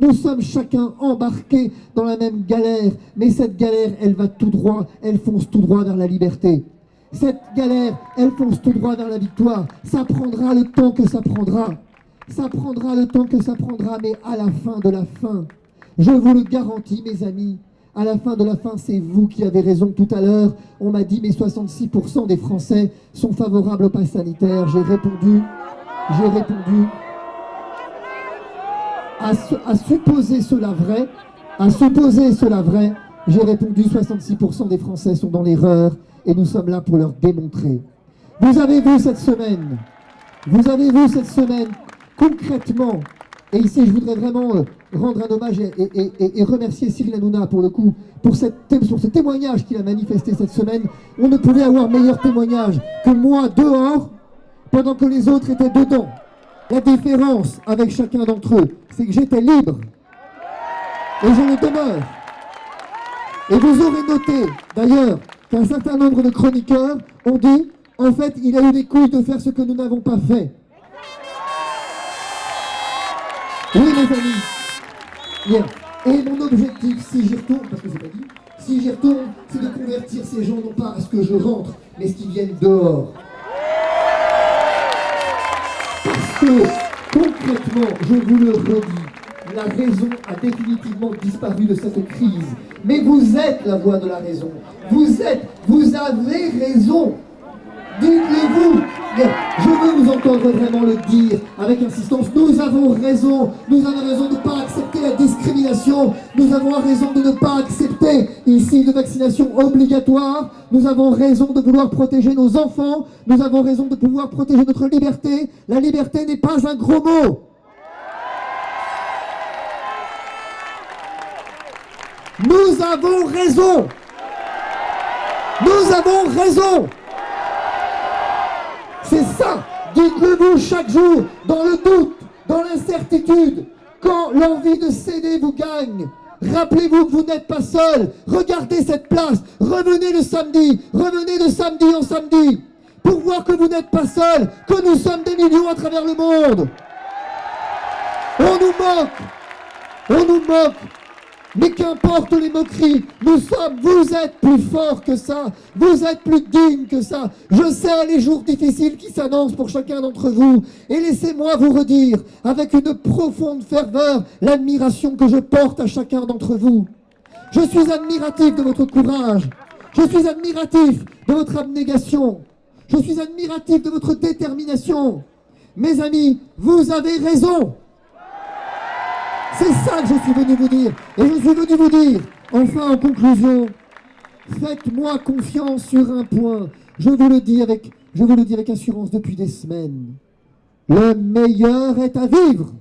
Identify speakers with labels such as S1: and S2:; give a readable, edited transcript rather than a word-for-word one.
S1: Nous sommes chacun embarqués dans la même galère, mais cette galère, elle va tout droit, elle fonce tout droit vers la liberté. Cette galère, elle fonce tout droit vers la victoire. Ça prendra le temps que ça prendra. Ça prendra le temps que ça prendra, mais à la fin de la fin, je vous le garantis, mes amis, à la fin de la fin, c'est vous qui avez raison. Tout à l'heure, on m'a dit, mais 66% des Français sont favorables au pass sanitaire. J'ai répondu, à supposer cela vrai, j'ai répondu 66% des Français sont dans l'erreur et nous sommes là pour leur démontrer. Vous avez vu cette semaine, concrètement, et ici je voudrais vraiment rendre un hommage et remercier Cyril Hanouna pour le coup, pour ce témoignage qu'il a manifesté cette semaine. On ne pouvait avoir meilleur témoignage que moi dehors pendant que les autres étaient dedans. La différence avec chacun d'entre eux, c'est que j'étais libre. Et je le demeure. Et vous aurez noté, d'ailleurs, qu'un certain nombre de chroniqueurs ont dit, en fait, il a eu les couilles de faire ce que nous n'avons pas fait. Oui, mes amis. Bien. Et mon objectif, si j'y retourne, parce que c'est pas dit, si j'y retourne, c'est de convertir ces gens, non pas à ce que je rentre, mais ce qui viennent dehors. Parce que, concrètement, je vous le redis, la raison a définitivement disparu de cette crise. Mais vous êtes la voix de la raison. Vous avez raison. Dites-le-vous. Je veux vous entendre vraiment le dire avec insistance. Nous avons raison. Nous avons raison de ne pas accepter la discrimination. Nous avons raison de ne pas accepter ici de vaccination obligatoire. Nous avons raison de vouloir protéger nos enfants. Nous avons raison de pouvoir protéger notre liberté. La liberté n'est pas un gros mot. Nous avons raison. Nous avons raison. C'est ça. Dites-le vous chaque jour, dans le doute, dans l'incertitude, quand l'envie de céder vous gagne. Rappelez-vous que vous n'êtes pas seul. Regardez cette place. Revenez de samedi en samedi, pour voir que vous n'êtes pas seul, que nous sommes des millions à travers le monde. On nous moque. Mais qu'importe les moqueries, vous êtes plus forts que ça, vous êtes plus dignes que ça. Je sais les jours difficiles qui s'annoncent pour chacun d'entre vous. Et laissez-moi vous redire, avec une profonde ferveur, l'admiration que je porte à chacun d'entre vous. Je suis admiratif de votre courage, je suis admiratif de votre abnégation, je suis admiratif de votre détermination. Mes amis, vous avez raison. C'est ça que je suis venu vous dire. Et je suis venu vous dire, enfin en conclusion, faites-moi confiance sur un point. Je vous le dis avec assurance depuis des semaines. Le meilleur est à vivre.